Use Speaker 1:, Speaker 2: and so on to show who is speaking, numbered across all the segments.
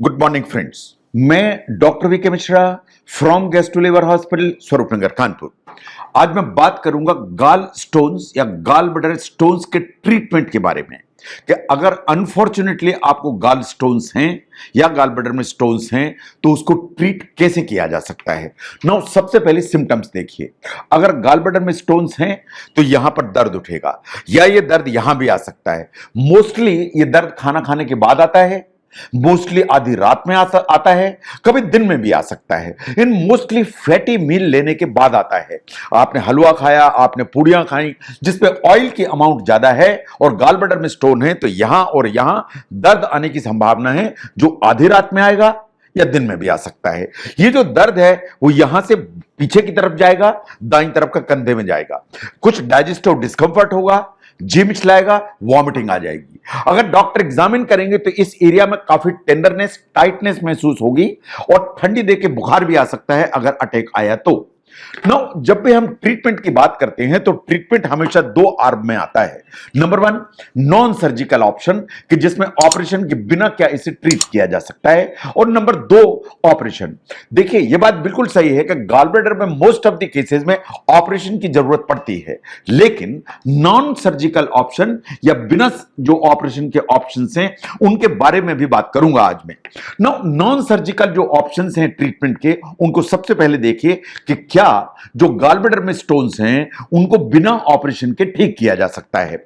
Speaker 1: Good morning friends. मैं doctor VK Mishra from gastro liver hospital Swaroopnagar Kanpur. आज मैं बात करूंगा गाल स्टोन्स या गाल ब्लैडर स्टोन्स के ट्रीटमेंट के बारे में कि अगर अनफॉर्चुनेटली आपको गाल स्टोन्स हैं या गाल ब्लैडर में स्टोन्स हैं तो उसको ट्रीट कैसे किया जा सकता है। नाउ सबसे पहले सिम्टम्स देखिए। अगर गाल ब्लैडर में स्टोन्स हैं तो यहां पर दर्द उठेगा या ये दर्द यहां भी आ सकता है। मोस्टली ये दर्द खाना खाने के बाद आता है, मोस्टली आधी रात में आता है, कभी दिन में भी आ सकता है। इन मोस्टली फैटी मील लेने के बाद आता है। आपने हलवा खाया, आपने पूड़ियां खाई जिसपे ऑयल की अमाउंट ज्यादा है और गाल ब्लैडर में स्टोन है तो यहां और यहां दर्द आने की संभावना है जो आधी रात में आएगा या दिन में भी आ सकता है। ये जो दर्द है वो यहां से पीछे की तरफ जाएगा, दाईं तरफ का कंधे में जाएगा, कुछ डाइजेस्टिव डिस्कंफर्ट होगा, जी मिचलाएगा, वॉमिटिंग आ जाएगी। अगर डॉक्टर एग्जामिन करेंगे तो इस एरिया में काफी टेंडरनेस, टाइटनेस महसूस होगी और ठंडी देके बुखार भी आ सकता है अगर अटैक आया तो। नाउ जब भी हम ट्रीटमेंट की बात करते हैं तो ट्रीटमेंट हमेशा दो आर्म में आता है। Number one, non surgical option कि जिसमें ऑपरेशन के बिना क्या इसे ट्रीट किया जा सकता है, और नंबर दो, ऑपरेशन। देखिए यह बात बिल्कुल सही है कि गाल ब्लैडर में मोस्ट ऑफ द केसेस में ऑपरेशन की जरूरत पड़ती है, लेकिन नॉन सर्जिकल ऑप्शन या बिना जो ऑपरेशन के ऑप्शंस हैं उनके बारे में भी बात करूंगा आज मैं। नाउ नॉन सर्जिकल जो ऑप्शंस हैं ट्रीटमेंट के, उनको सबसे पहले देखिए कि क्या जो गाल ब्लैडर में स्टोन्स हैं उनको बिना ऑपरेशन के ठीक किया जा सकता है।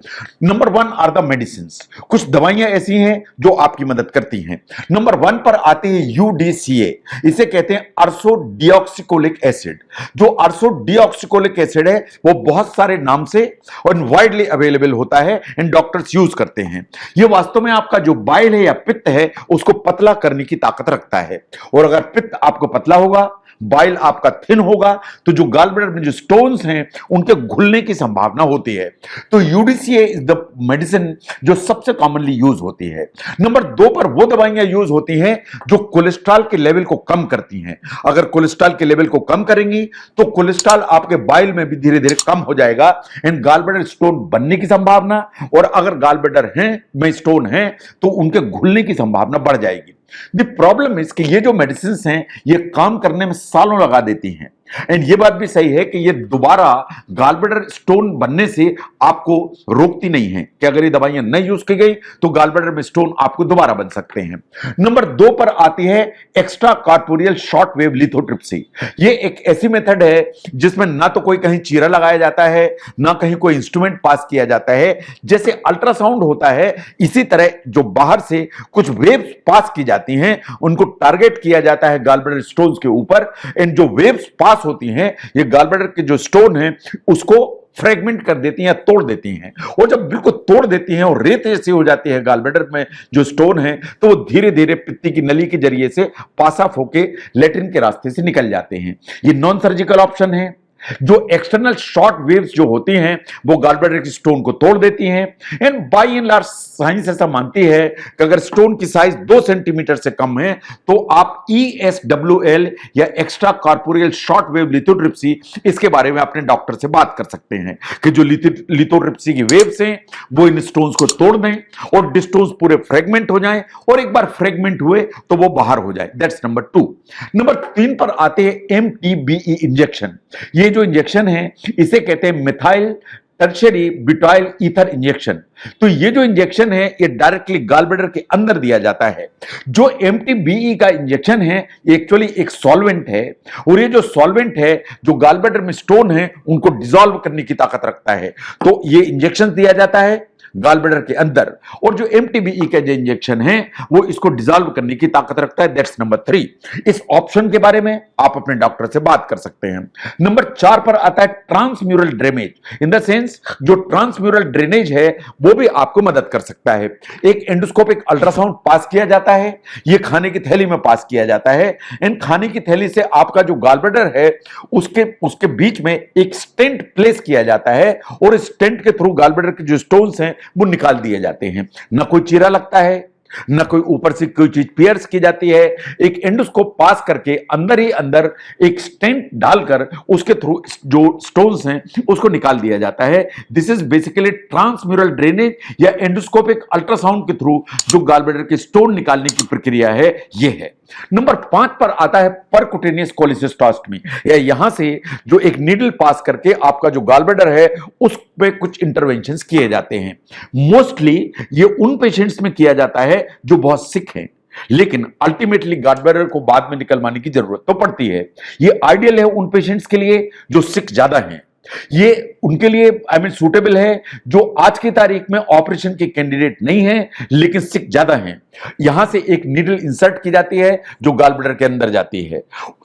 Speaker 1: Number one are the medicine. कुछ दवाइयां ऐसी हैं जो आपकी मदद करती हैं। नंबर वन पर आती है यूडीसीए, इसे कहते हैं अर्सो डिऑक्सिकोलिक एसिड। जो अर्सो डिऑक्सिकोलिक एसिड है वो बहुत सारे नाम से और वाइडली अवेलेबल होता है एंड डॉक्टर्स यूज करते हैं। ये वास्तव में आपका जो बाइल है या पित्त है उसको पतला करने की ताकत रखता है, और अगर पित्त आपको पतला होगा, बाइल आपका थिन होगा, तो जो गाल ब्लैडर में जो स्टोन्स हैं उनके घुलने की संभावना होती है। तो यूडीसीए इज द मेडिसिन जो सबसे कॉमनली यूज होती है। नंबर दो पर वो दवाइयां यूज होती हैं जो कोलेस्ट्रॉल के लेवल को कम करती हैं। अगर कोलेस्ट्रॉल के लेवल को कम करेंगी तो कोलेस्ट्रॉल आपके बाइल में भी धीरे धीरे कम हो जाएगा एंड गाल ब्लैडर स्टोन बनने की संभावना, और अगर गाल ब्लैडर में स्टोन है तो उनके घुलने की संभावना बढ़ जाएगी। द प्रॉब्लम इज कि ये जो मेडिसिन हैं ये काम करने में सालों लगा देती हैं, एंड ये बात भी सही है कि ये दोबारा गाल ब्लैडर स्टोन बनने से आपको रोकती नहीं है कि अगर ये दवाइयां नहीं यूज की गई तो गाल ब्लैडर में स्टोन आपको दोबारा बन सकते हैं। नंबर दो पर आती है extra corporeal short wave lithotripsy. ये एक ऐसी मेथड है जिसमें ना तो कोई कहीं चीरा लगाया जाता है, ना कहीं कोई इंस्ट्रूमेंट पास किया जाता है। जैसे अल्ट्रासाउंड होता है इसी तरह जो बाहर से कुछ वेव्स पास की जाती हैं उनको टारगेट किया जाता है गाल ब्लैडर स्टोन्स के ऊपर, एंड जो वेव्स पास होती हैं ये गाल ब्लैडर के जो स्टोन है उसको फ्रेगमेंट कर देती हैं, तोड़ देती हैं, और जब बिल्कुल तोड़ देती हैं और रेत जैसी हो जाती है गाल ब्लैडर में जो स्टोन है तो वो धीरे धीरे पित्ती की नली के जरिए से पास ऑफ होके लेट्रिन के रास्ते से निकल जाते हैं। ये नॉन सर्जिकल ऑप्शन है। जो एक्सटर्नल शॉर्ट वेव्स जो होती हैं वो गाल ब्लैडर की स्टोन को तोड़ देती हैं, and by and large science ऐसा मानती है कि अगर स्टोन की साइज 2 सेंटीमीटर से कम है तो आप ESWL या extra corporeal short wave lithotripsy, इसके बारे में अपने डॉक्टर से बात कर सकते हैं कि जो लिथोट्रिप्सी की वेव्स हैं वो इन स्टोन्स को तोड़ दें और स्टोन्स पूरे फ्रेगमेंट हो जाएं, और एक बार फ्रेगमेंट हुए तो वो बाहर हो जाए। That's number two. नंबर तीन पर आते हैं MTBE इंजेक्शन। ये जो इंजेक्शन है इसे कहते हैं methyl tertiary butyl ether injection. तो ये जो इंजेक्शन है ये डायरेक्टली गाल ब्लैडर के अंदर दिया जाता है। जो MTBE का इंजेक्शन है ये एक्चुअली एक सॉल्वेंट है, और ये जो सॉल्वेंट है जो गाल ब्लैडर में स्टोन है उनको डिसॉल्व करने की ताकत रखता है। तो ये इंजेक्शन दिया जाता है गाल ब्लैडर के अंदर, और जो MTBE का जो इंजेक्शन है वो इसको डिसॉल्व करने की ताकत रखता है। That's number three. इस ऑप्शन के बारे में आप अपने डॉक्टर से बात कर सकते हैं। नंबर चार पर आता है transmural drainage. In the sense जो ट्रांसम्यूरल ड्रेनेज है वो भी आपको मदद कर सकता है। एक एंडोस्कोपिक अल्ट्रासाउंड पास किया जाता है, ये खाने की थैली में पास किया जाता है, एंड खाने की थैली से आपका जो गाल ब्लैडर है उसके बीच में एक स्टेंट प्लेस किया जाता है, और स्टेंट के थ्रू गाल ब्लैडर के जो स्टोन्स हैं वो निकाल दिए जाते हैं। ना कोई चीरा लगता है, ना कोई ऊपर से कोई चीज पियर्स की जाती है। एक एंडोस्कोप पास करके अंदर ही अंदर एक स्टेंट डालकर उसके थ्रू जो स्टोन्स हैं उसको निकाल दिया जाता है। This is basically transmural drainage या एंडोस्कोपिक अल्ट्रासाउंड के थ्रू जो गॉल ब्लैडर के स्टोन निकालने की प्रक्रिया है ये है। नंबर 5 पर आता है परकुटेनियस कोलिसिस्टोस्टमी, या यहां से जो एक नीडल पास करके आपका जो गॉल ब्लैडर है उस पे कुछ इंटरवेंशंस किए जाते हैं। मोस्टली ये उन पेशेंट्स में किया जाता है जो बहुत सिक हैं, लेकिन अल्टीमेटली गॉल ब्लैडर को बाद में निकलवाने की जरूरत तो पड़ती है। ये आइडियल है उन पेशेंट्स के लिए जो सिक ज्यादा हैं, ये उनके लिए सूटेबल है जो आज की तारीख में ऑपरेशन के कैंडिडेट नहीं है लेकिन सिक ज्यादा हैं। यहां से एक नीडल इंसर्ट की जाती है जो गॉल ब्लैडर के अंदर जाती है,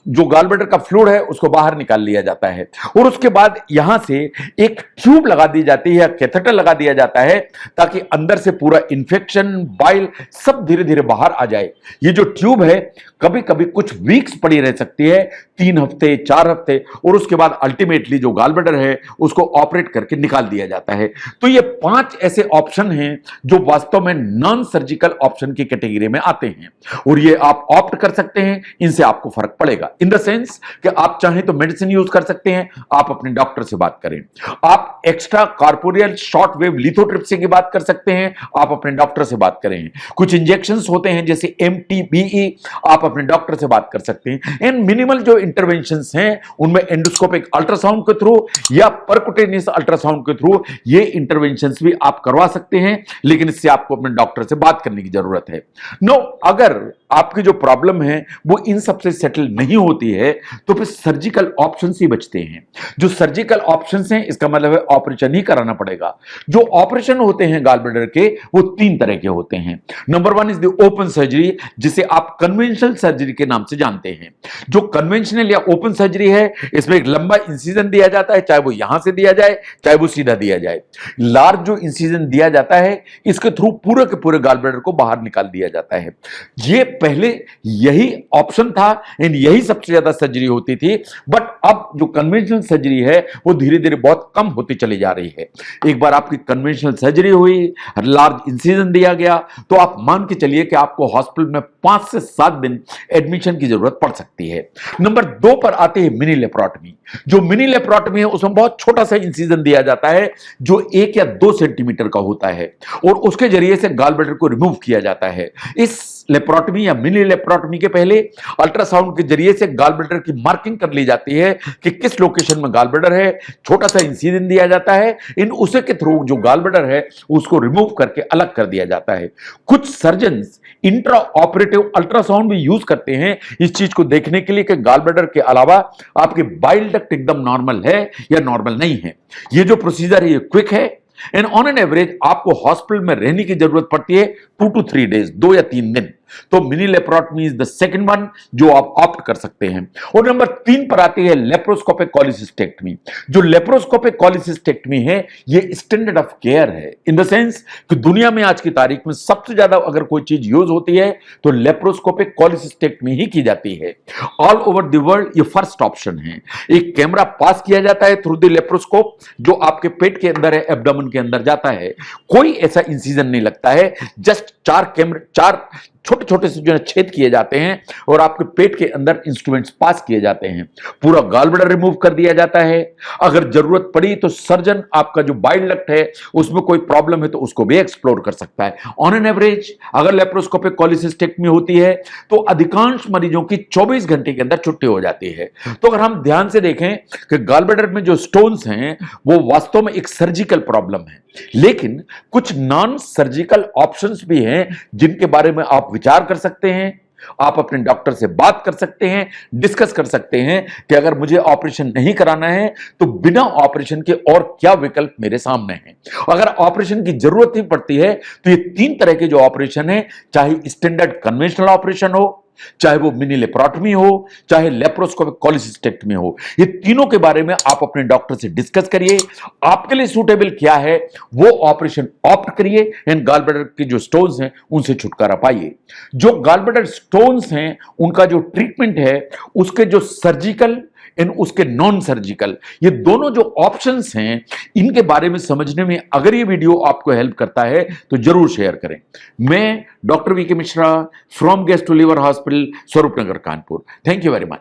Speaker 1: जो गॉल ब्लैडर का फ्लूइड है उसको बाहर निकाल लिया जाता है और उसके बाद यहां से एक ट्यूब लगा दी जाती है, कैथेटर लगा दिया जाता है ताकि अंदर से पूरा इंफेक्शन बाइल सब धीरे धीरे बाहर आ जाए। ये जो ट्यूब है कभी कभी कुछ वीक्स पड़ी रह सकती है, 3 हफ्ते 4 हफ्ते, और उसके बाद अल्टीमेटली जो गॉल ब्लैडर है उसको ऑपरेट करके निकाल दिया जाता है। तो ये 5 ऐसे ऑप्शन हैं जो वास्तव में नॉन सर्जिकल ऑप्शन की कैटेगरी में आते हैं और ये आप ऑप्ट कर सकते हैं, इनसे आपको फर्क पड़ेगा इन द सेंस कि आप चाहें तो मेडिसिन यूज कर सकते हैं, आप अपने डॉक्टर से बात करें। आप extra corporeal short wave lithotripsy की बात कर सकते हैं, आप अपने डॉक्टर से बात करें। कुछ इंजेक्शंस होते हैं जैसे MTBE, आप अपने डॉक्टर से बात कर सकते हैं। एंड मिनिमल जो इंटरवेंशंस हैं उनमें एंडोस्कोपिक अल्ट्रासाउंड के थ्रू या परकुटेनियस अल्ट्रासाउंड के थ्रू ये इंटरवेंशंस भी आप करवा सकते हैं, लेकिन इससे आपको अपने डॉक्टर से बात करने की जरूरत है। नो, अगर आपकी जो प्रॉब्लम है वो इन सबसे सेटल नहीं होती है तो फिर सर्जिकल ऑप्शंस ही बचते हैं। जो सर्जिकल ऑप्शंस हैं इसका मतलब है ऑपरेशन ही कराना पड़ेगा। जो ऑपरेशन होते हैं गॉल ब्लैडर के वो 3 तरह के होते हैं। Number 1 is the open surgery, जिसे आप कन्वेंशनल सर्जरी के नाम से जानते हैं। जो कन्वेंशनल या ओपन सर्जरी है इसमें एक लंबा इंसिजन दिया जाता है, चाहे वो यहां से दिया जाए चाहे वो सीधा दिया जाए। लार्ज जो इंसिजन दिया जाता है इसके थ्रू पूरे के पूरे गॉल ब्लैडर को बाहर निकाल दिया जाता है। ये पहले यही ऑप्शन था एंड यही सबसे ज्यादा सर्जरी होती थी, बट अब जो कन्वेंशनल सर्जरी है वो धीरे धीरे बहुत कम होती चली जा रही है। एक बार आपकी कन्वेंशनल सर्जरी हुई, लार्ज इंसिजन दिया गया, तो आप मान के चलिए कि आपको हॉस्पिटल में 5 से 7 दिन एडमिशन की जरूरत पड़ सकती है। नंबर 2 पर आते हैं मिनी लेप्रोटमी। जो मिनी लेप्रोटमी है उसमें बहुत छोटा सा इंसिजन दिया जाता है जो 1 या 2 सेंटीमीटर का होता है और उसके जरिए से गॉल ब्लैडर को रिमूव किया जाता है। इस लेप्रोटमी या मिनी लेप्रोटमी के पहले अल्ट्रासाउंड के जरिए से गॉल ब्लैडर की मार्किंग कर ली जाती है कि किस लोकेशन में गॉल ब्लैडर है, छोटा सा इंसिजन दिया जाता है, इन उसे के थ्रू जो गॉल ब्लैडर है उसको रिमूव करके अलग कर दिया जाता है। कुछ सर्जन्स इंट्रा ऑपरेटिव अल्ट्रासाउंड भी यूज करते हैं इस चीज को देखने के लिए कि गॉल ब्लैडर के अलावा आपके बाइल डक्ट एकदम नॉर्मल है या नॉर्मल नहीं है। ये जो प्रोसीजर है ये क्विक है एंड ऑन एन एवरेज आपको हॉस्पिटल में रहने की जरूरत पड़ती है 2 to 3 डेज, 2 या 3 दिन। तो mini laparotomy is the second one जो आप ऑप्ट कर सकते हैं। और नंबर 3 पर आती है लेप्रोस्कोपिक कॉलिसिस्टेक्टमी। जो लेप्रोस्कोपिक कॉलिसिस्टेक्टमी है ये स्टैंडर्ड ऑफ केयर है इन द सेंस कि दुनिया में आज की तारीख में सबसे ज्यादा अगर कोई चीज यूज होती है तो लेप्रोस्कोपिक कॉलिसिस्टेक्टमी ही की जाती है। ऑल ओवर द वर्ल्ड ये फर्स्ट ऑप्शन है। एक कैमरा पास किया जाता है थ्रू द लेप्रोस्कोप जो आपके पेट के अंदर है, एब्डोमेन के अंदर जाता है। कोई ऐसा इंसिजन नहीं लगता है, जस्ट 4 छोटे छोटे से जो है छेद किए जाते हैं और आपके पेट के अंदर इंस्ट्रूमेंट्स पास किए जाते हैं। पूरा गॉल ब्लैडर रिमूव कर दिया जाता है। अगर जरूरत पड़ी तो सर्जन आपका जो बाइल डक्ट है उसमें कोई प्रॉब्लम है तो उसको भी एक्सप्लोर कर सकता है। ऑन एन एवरेज अगर लेप्रोस्कोपिक कॉलिसिस्टेक्टमी होती है तो अधिकांश मरीजों की 24 घंटे के अंदर छुट्टी हो जाती है। तो अगर हम ध्यान से देखें कि गॉल ब्लैडर में जो स्टोन्स हैं वो वास्तव में एक सर्जिकल प्रॉब्लम है, लेकिन कुछ नॉन सर्जिकल ऑप्शंस भी हैं जिनके बारे में आप विचार कर सकते हैं। आप अपने डॉक्टर से बात कर सकते हैं, डिस्कस कर सकते हैं कि अगर मुझे ऑपरेशन नहीं कराना है तो बिना ऑपरेशन के और क्या विकल्प मेरे सामने हैं। अगर ऑपरेशन की जरूरत ही पड़ती है तो ये 3 तरह के जो ऑपरेशन है, चाहे स्टैंडर्ड कन्वेंशनल ऑपरेशन हो, चाहे वो मिनी लेप्रोटमी हो, चाहे लेप्रोस्कोपिक कॉलिसिस्टेक्टमी हो, ये तीनों के बारे में आप अपने डॉक्टर से डिस्कस करिए। आपके लिए सूटेबल क्या है वो ऑपरेशन ऑप्ट करिए एंड गॉल ब्लैडर के जो स्टोन्स हैं उनसे छुटकारा पाइए। जो गॉल ब्लैडर स्टोन्स हैं उनका जो ट्रीटमेंट है उसके जो सर्जिकल इन उसके नॉन सर्जिकल, ये दोनों जो ऑप्शंस हैं इनके बारे में समझने में अगर ये वीडियो आपको हेल्प करता है तो जरूर शेयर करें। मैं doctor VK Mishra from gastro liver hospital, Swaroopnagar, Kanpur. Thank you very much.